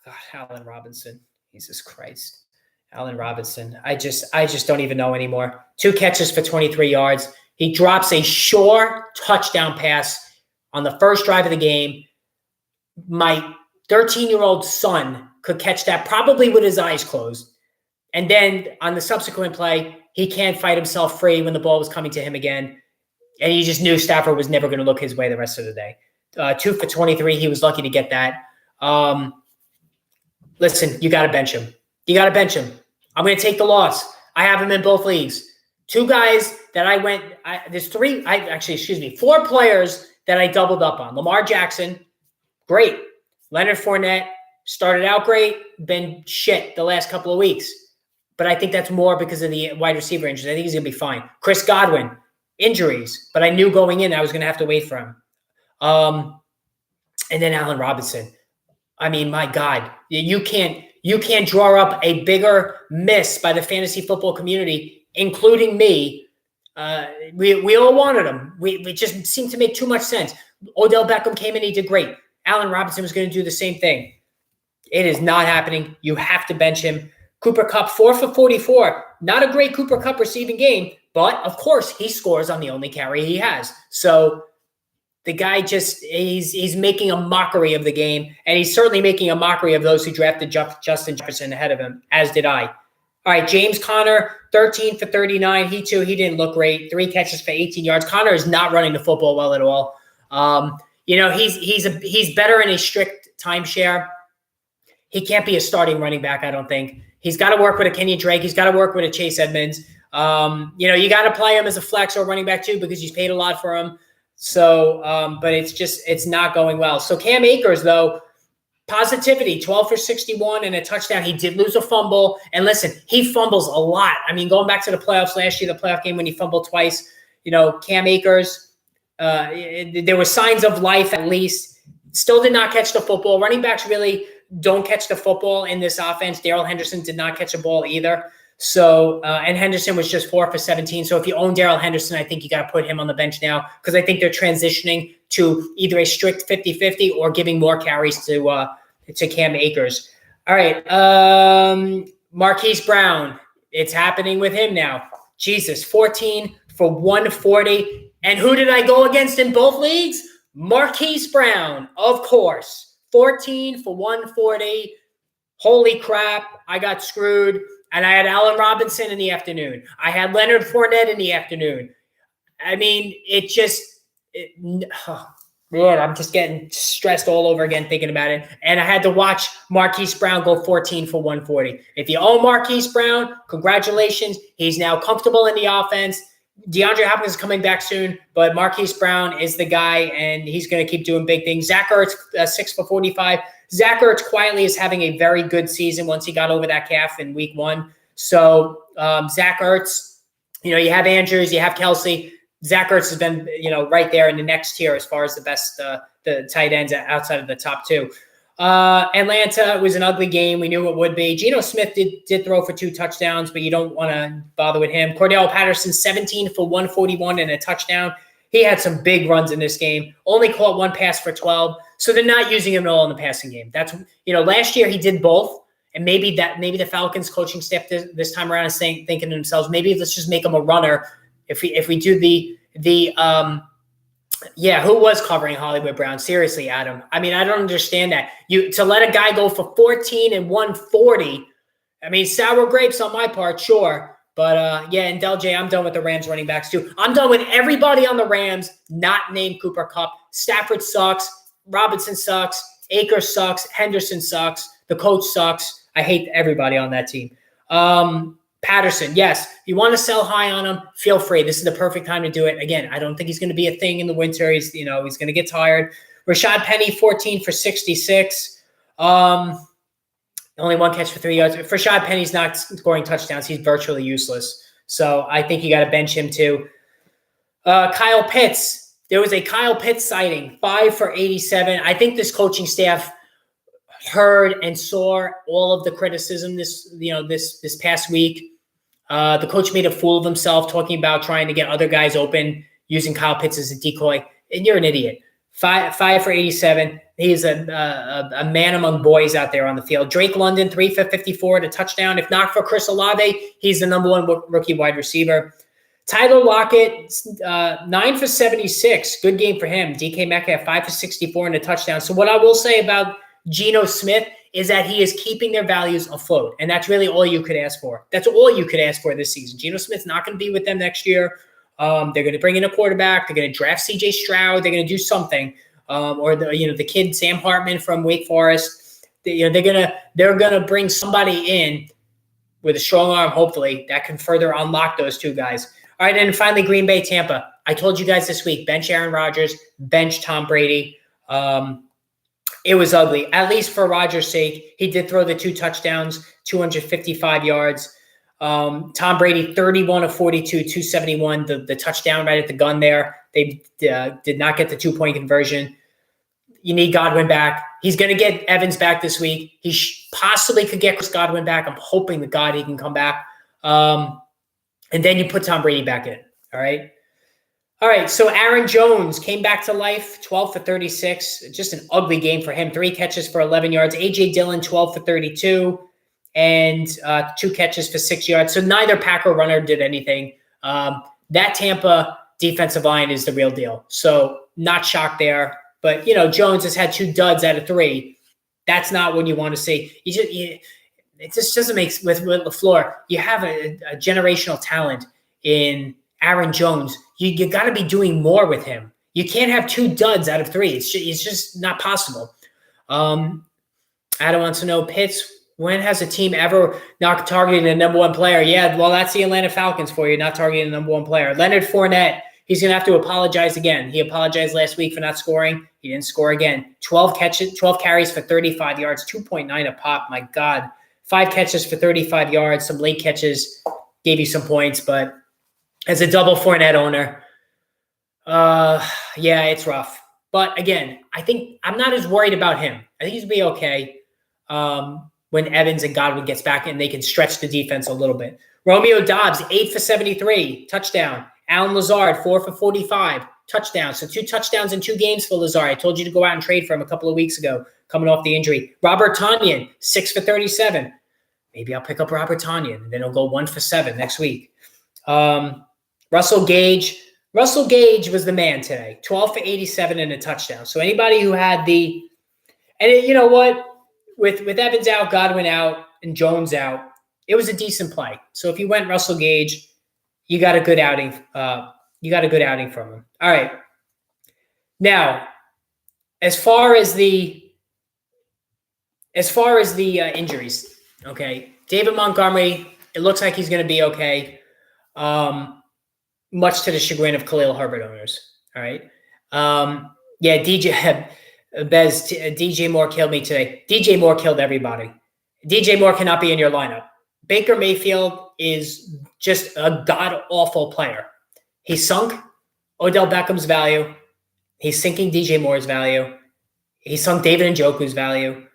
God, Allen Robinson, Jesus Christ. Allen Robinson. I just don't even know anymore. 2 catches for 23 yards. He drops a sure touchdown pass on the first drive of the game. My 13-year-old son could catch that probably with his eyes closed. And then on the subsequent play, he can't fight himself free when the ball was coming to him again. And he just knew Stafford was never going to look his way the rest of the day. 2 for 23. He was lucky to get that. Listen, you got to bench him. You got to bench him. I'm going to take the loss. I have him in both leagues. 2 guys that there's 4 players that I doubled up on. Lamar Jackson, great. Leonard Fournette started out great, been shit the last couple of weeks. But I think that's more because of the wide receiver injuries. I think he's going to be fine. Chris Godwin, injuries. But I knew going in I was going to have to wait for him. And then Allen Robinson. I mean, my God. You can't draw up a bigger miss by the fantasy football community, including me. We all wanted him. We just seemed to make too much sense. Odell Beckham came in. He did great. Allen Robinson was going to do the same thing. It is not happening. You have to bench him. Cooper Kupp, 4 for 44. Not a great Cooper Kupp receiving game, but of course he scores on the only carry he has. So the guy he's making a mockery of the game, and he's certainly making a mockery of those who drafted Justin Jefferson ahead of him, as did I. All right, James Conner, 13 for 39. He didn't look great. 3 catches for 18 yards. Conner is not running the football well at all. He's better in a strict timeshare. He can't be a starting running back, I don't think. He's got to work with a Kenyon Drake. He's got to work with a Chase Edmonds. You got to play him as a flex or running back too, because he's paid a lot for him. So, but it's not going well. So Cam Akers, though, positivity, 12 for 61 and a touchdown. He did lose a fumble. And listen, he fumbles a lot. I mean, going back to the playoffs last year, the playoff game when he fumbled twice, Cam Akers, there were signs of life at least. Still did not catch the football. Running backs really don't catch the football in this offense. Darrell Henderson did not catch a ball either. So, and Henderson was just 4 for 17. So if you own Darrell Henderson, I think you got to put him on the bench now, because I think they're transitioning to either a strict 50-50 or giving more carries to Cam Akers. All right. Marquise Brown. It's happening with him now. Jesus, 14 for 140. And who did I go against in both leagues? Marquise Brown, of course. 14 for 140. Holy crap. I got screwed. And I had Allen Robinson in the afternoon. I had Leonard Fournette in the afternoon. I mean, man, I'm just getting stressed all over again thinking about it. And I had to watch Marquise Brown go 14 for 140. If you own Marquise Brown, congratulations. He's now comfortable in the offense. DeAndre Hopkins is coming back soon, but Marquise Brown is the guy, and he's going to keep doing big things. Zach Ertz, 6 for 45. Zach Ertz quietly is having a very good season once he got over that calf in week 1. So Zach Ertz, you have Andrews, you have Kelsey. Zach Ertz has been, right there in the next tier as far as the best, the tight ends outside of the top 2. Atlanta was an ugly game. We knew it would be. Geno Smith did throw for 2 touchdowns, but you don't want to bother with him. Cordell Patterson, 17 for 141 and a touchdown. He had some big runs in this game. Only caught 1 pass for 12. So they're not using him at all in the passing game. That's, last year he did both. And maybe the Falcons coaching staff this time around is thinking to themselves, maybe let's just make him a runner. If we do the Yeah, who was covering Hollywood Brown? Seriously, Adam. I mean, I don't understand that. You to let a guy go for 14 and 140. I mean, sour grapes on my part, sure. But yeah, and Del J, I'm done with the Rams running backs too. I'm done with everybody on the Rams not named Cooper Kupp. Stafford sucks. Robinson sucks. Akers sucks. Henderson sucks. The coach sucks. I hate everybody on that team. Patterson, yes. If you want to sell high on him, feel free. This is the perfect time to do it. Again, I don't think he's going to be a thing in the winter. He's going to get tired. Rashad Penny, 14 for 66. Only one catch for 3 yards. If Rashad Penny's not scoring touchdowns, he's virtually useless. So I think you got to bench him too. Kyle Pitts. There was a Kyle Pitts sighting, 5 for 87. I think this coaching staff heard and saw all of the criticism this past week. The coach made a fool of himself talking about trying to get other guys open using Kyle Pitts as a decoy. And you're an idiot. 5 for 87. He's a man among boys out there on the field. Drake London, 3 for 54 to touchdown. If not for Chris Olave, he's the number one rookie wide receiver. Tyler Lockett, 9 for 76. Good game for him. DK Metcalf, 5 for 64 and a touchdown. So what I will say about Geno Smith is that he is keeping their values afloat. And that's really all you could ask for. That's all you could ask for this season. Geno Smith's not going to be with them next year. They're going to bring in a quarterback. They're going to draft CJ Stroud. They're going to do something. Or the kid Sam Hartman from Wake Forest. They're gonna bring somebody in with a strong arm, hopefully, that can further unlock those two guys. All right, and finally, Green Bay, Tampa. I told you guys this week, bench Aaron Rodgers, bench Tom Brady. It was ugly, at least for Rodgers' sake. He did throw the 2 touchdowns, 255 yards. Tom Brady, 31 of 42, 271, the touchdown right at the gun there. They did not get the 2-point conversion. You need Godwin back. He's going to get Evans back this week. He possibly could get Chris Godwin back. I'm hoping to God he can come back. And then you put Tom Brady back in. All right. All right. So Aaron Jones came back to life, 12 for 36. Just an ugly game for him. 3 catches for 11 yards. A.J. Dillon, 12 for 32. And 2 catches for 6 yards. So neither Packer runner did anything. That Tampa defensive line is the real deal. So not shocked there. But, Jones has had 2 duds out of 3. That's not what you want to see. It just doesn't make – with LaFleur, you have a generational talent in Aaron Jones. You got to be doing more with him. You can't have 2 duds out of 3. It's just not possible. Adam wants to know, Pitts, when has a team ever not targeted a number 1 player? Yeah, well, that's the Atlanta Falcons for you, not targeting a number 1 player. Leonard Fournette, he's going to have to apologize again. He apologized last week for not scoring. He didn't score again. 12 carries for 35 yards, 2.9 a pop. My God. 5 catches for 35 yards. Some late catches gave you some points, but as a double Fournette owner, yeah, it's rough. But again, I think I'm not as worried about him. I think he's going to be okay when Evans and Godwin gets back and they can stretch the defense a little bit. Romeo Doubs, 8 for 73, touchdown. Alan Lazard, 4 for 45, touchdown. So 2 touchdowns in 2 games for Lazard. I told you to go out and trade for him a couple of weeks ago, coming off the injury. Robert Tonyan, 6 for 37. Maybe I'll pick up Robert Tonyan, and then he'll go 1 for 7 next week. Russell Gage. Russell Gage was the man today, 12 for 87 and a touchdown. So anybody who had you know what? With Evans out, Godwin out, and Jones out, it was a decent play. So if you went Russell Gage, you got a good outing. You got a good outing from him. All right. Now, as far as the injuries, okay, David Montgomery, it looks like he's going to be okay. Much to the chagrin of Khalil Herbert owners. All right. Yeah, DJ Moore killed me today. DJ Moore killed everybody. DJ Moore cannot be in your lineup. Baker Mayfield is just a god-awful player. He sunk Odell Beckham's value. He's sinking DJ Moore's value. He sunk David Njoku's value.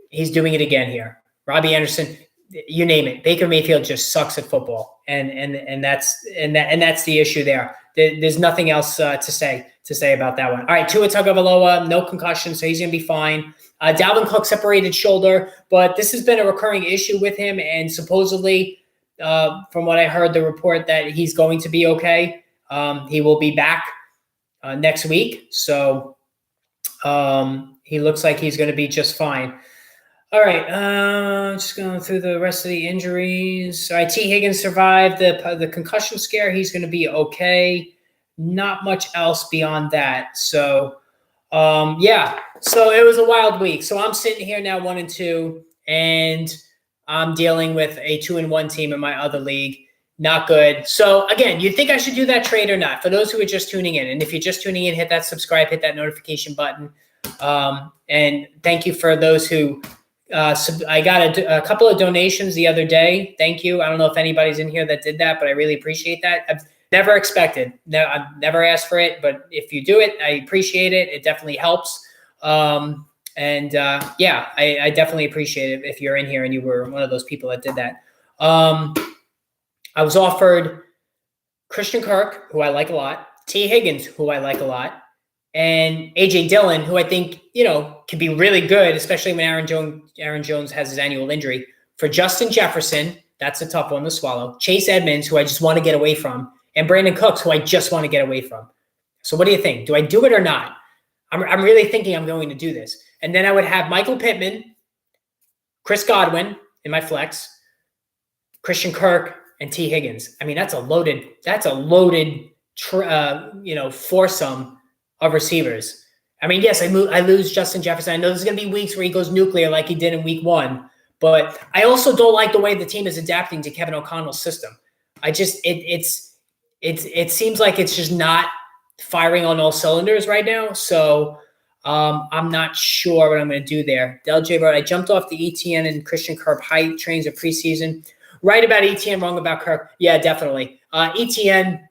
He's doing it again here. Robbie Anderson, you name it. Baker Mayfield just sucks at football, and that's the issue there. There's nothing else to say about that one. All right, Tua Tagovailoa, no concussion, so he's going to be fine. Dalvin Cook separated shoulder, but this has been a recurring issue with him, and supposedly, from what I heard, the report that he's going to be okay. He will be back. next week. So he looks like he's going to be just fine. All right, just going through the rest of the injuries. All right, T. Higgins survived the concussion scare. He's going to be okay. Not much else beyond that. So, yeah. So it was a wild week. So I'm sitting here now 1-2, and I'm dealing with a 2-1 team in my other league. Not good. So again, you think I should do that trade or not? For those who are just tuning in, and if you're just tuning in, hit that subscribe, hit that notification button. And thank you for those who. I got a couple of donations the other day. Thank you. I don't know if anybody's in here that did that, but I really appreciate that. I've never expected. No, I've never asked for it, but if you do it, I appreciate it. It definitely helps. Yeah, I definitely appreciate it if you're in here and you were one of those people that did that. I was offered Christian Kirk, who I like a lot, T. Higgins, who I like a lot, and A.J. Dillon, who I think, could be really good, especially when Aaron Jones has his annual injury. For Justin Jefferson, that's a tough one to swallow. Chase Edmonds, who I just want to get away from, and Brandon Cooks, who I just want to get away from. So what do you think? Do I do it or not? I'm really thinking I'm going to do this. And then I would have Michael Pittman, Chris Godwin in my flex, Christian Kirk, and T. Higgins. I mean, that's a loaded foursome of receivers. I mean, yes, I lose Justin Jefferson. I know there's going to be weeks where he goes nuclear like he did in week 1, but I also don't like the way the team is adapting to Kevin O'Connell's system. It seems like it's just not firing on all cylinders right now. So I'm not sure what I'm going to do there. Del J. wrote, I jumped off the ETN and Christian Kirk hype trains of preseason. Right about ETN, wrong about Kirk. Yeah, definitely. ETN,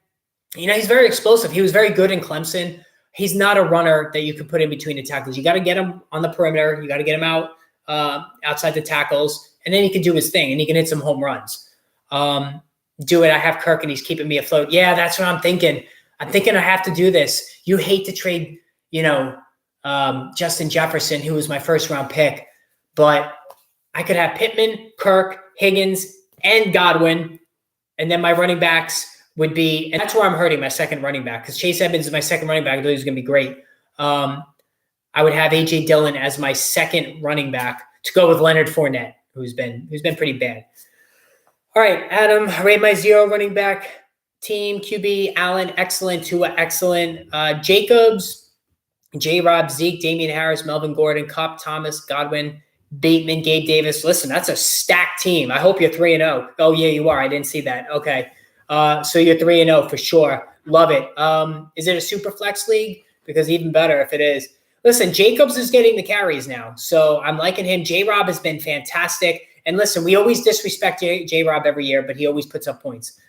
he's very explosive. He was very good in Clemson. He's not a runner that you can put in between the tackles. You got to get him on the perimeter. You got to get him out outside the tackles, and then he can do his thing, and he can hit some home runs. Do it. I have Kirk, and he's keeping me afloat. Yeah, that's what I'm thinking. I'm thinking I have to do this. You hate to trade, Justin Jefferson, who was my first-round pick, but I could have Pittman, Kirk, Higgins, and Godwin, and then my running backs would be, and that's where I'm hurting my second running back, because Chase Edmonds is my second running back. I thought he was going to be great. I would have A.J. Dillon as my second running back to go with Leonard Fournette, who's been pretty bad. All right, Adam, rate my 0 running back team. QB, Allen, excellent. Tua, excellent. Jacobs, J-Rob, Zeke, Damian Harris, Melvin Gordon, Kupp, Thomas, Godwin, Bateman, Gabe Davis. Listen, that's a stacked team. I hope you're 3-0. Oh, yeah, you are. I didn't see that. Okay. So you're 3-0 for sure. Love it. Is it a super flex league? Because even better if it is. Listen, Jacobs is getting the carries now, so I'm liking him. J-Rob has been fantastic. And listen, we always disrespect J-Rob every year, but he always puts up points.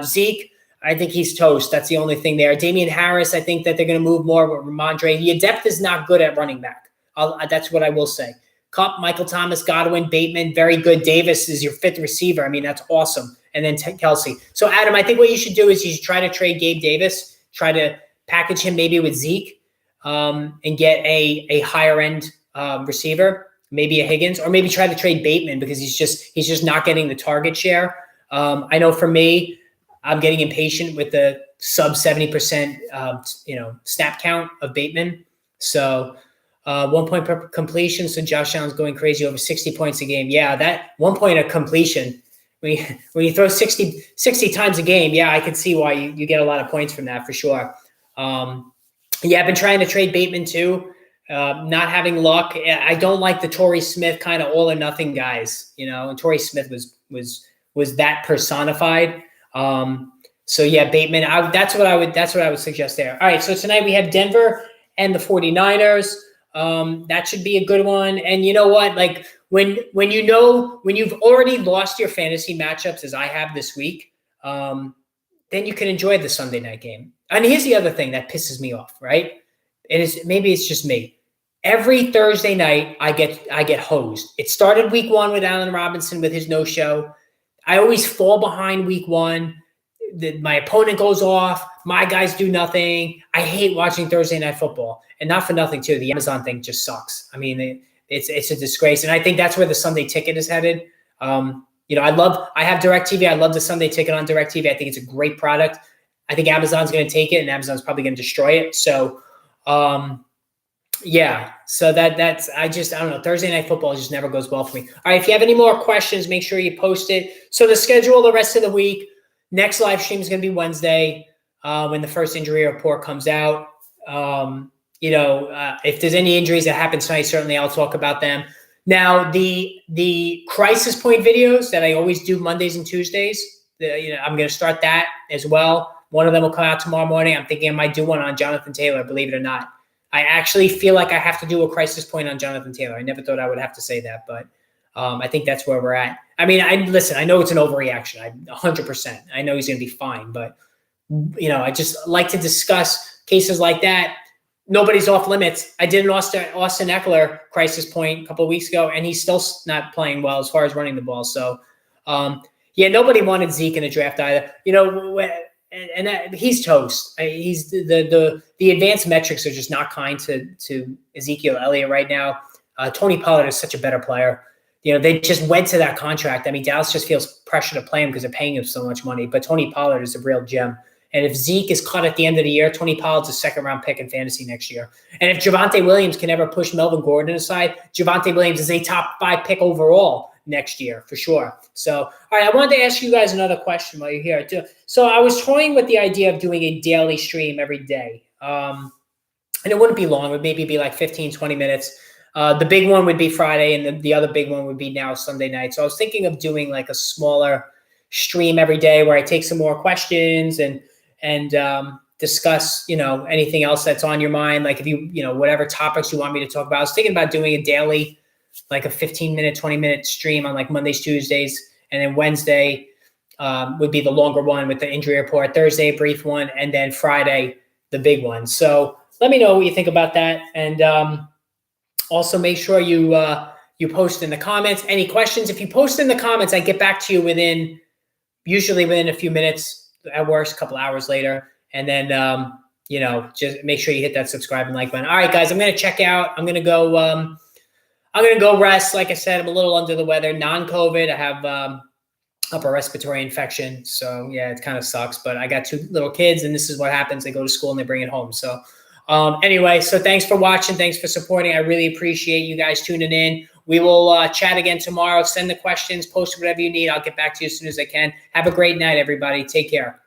Zeke, I think he's toast. That's the only thing there. Damian Harris, I think that they're going to move more with Ramondre. Your depth is not good at running back. That's what I will say. Kupp, Michael Thomas, Godwin, Bateman, very good. Davis is your 5th receiver. I mean, that's awesome. And then Kelsey. So, Adam, I think what you should do is you should try to trade Gabe Davis, try to package him maybe with Zeke, and get a higher-end receiver, maybe a Higgins, or maybe try to trade Bateman because he's just not getting the target share. I know for me, I'm getting impatient with the sub 70% snap count of Bateman. So 1 point per completion. So Josh Allen's going crazy over 60 points a game. Yeah, that 1 point of completion. When you throw 60 times a game, yeah, I can see why you get a lot of points from that for sure. Yeah, I've been trying to trade Bateman too. Not having luck. I don't like the Torrey Smith kind of all or nothing guys, and Torrey Smith was that personified. So yeah, Bateman, that's what I would suggest there. All right. So tonight we have Denver and the 49ers. That should be a good one. And you know what? Like when you've already lost your fantasy matchups as I have this week, then you can enjoy the Sunday night game. And here's the other thing that pisses me off, right? Maybe it's just me. Every Thursday night I get hosed. It started week 1 with Allen Robinson with his no-show. I always fall behind week 1. My opponent goes off. My guys do nothing. I hate watching Thursday night football, and not for nothing too. The Amazon thing just sucks. I mean, it's a disgrace, and I think that's where the Sunday ticket is headed. I have DirecTV. I love the Sunday ticket on DirecTV. I think it's a great product. I think Amazon's going to take it, and Amazon's probably going to destroy it. So, yeah. So that's I don't know. Thursday night football just never goes well for me. All right. If you have any more questions, make sure you post it. So the schedule the rest of the week. Next live stream is going to be Wednesday when the first injury report comes out. If there's any injuries that happen tonight, certainly I'll talk about them. Now, the crisis point videos that I always do Mondays and Tuesdays, I'm going to start that as well. One of them will come out tomorrow morning. I'm thinking I might do one on Jonathan Taylor, believe it or not. I actually feel like I have to do a crisis point on Jonathan Taylor. I never thought I would have to say that, but I think that's where we're at. I mean, I know it's an overreaction. 100%. I know he's going to be fine, but I just like to discuss cases like that. Nobody's off limits. I did an Austin Eckler crisis point a couple of weeks ago, and he's still not playing well as far as running the ball. So, nobody wanted Zeke in the draft either. He's toast. He's the advanced metrics are just not kind to Ezekiel Elliott right now. Tony Pollard is such a better player. They just went to that contract. I mean, Dallas just feels pressure to play him because they're paying him so much money. But Tony Pollard is a real gem. And if Zeke is cut at the end of the year, Tony Pollard's a second-round pick in fantasy next year. And if Javonte Williams can ever push Melvin Gordon aside, Javonte Williams is a top 5 pick overall next year for sure. So, all right, I wanted to ask you guys another question while you're here too. So I was toying with the idea of doing a daily stream every day. And it wouldn't be long. It would maybe be like 15, 20 minutes. The big one would be Friday, and the other big one would be now Sunday night. So I was thinking of doing like a smaller stream every day where I take some more questions and discuss, anything else that's on your mind. Like if whatever topics you want me to talk about. I was thinking about doing a daily, like a 15-minute, 20-minute stream on like Mondays, Tuesdays, and then Wednesday would be the longer one with the injury report. Thursday, a brief one, and then Friday, the big one. So let me know what you think about that. And also make sure you post in the comments. Any questions? If you post in the comments, I get back to you usually within a few minutes. At worst, a couple hours later. And then, just make sure you hit that subscribe and like button. All right, guys, I'm going to check out. I'm going to go rest. Like I said, I'm a little under the weather, non-COVID. I have upper respiratory infection. So yeah, it kind of sucks, but I got 2 little kids and this is what happens. They go to school and they bring it home. So anyway, so thanks for watching. Thanks for supporting. I really appreciate you guys tuning in. We will chat again tomorrow. Send the questions, post whatever you need. I'll get back to you as soon as I can. Have a great night, everybody. Take care.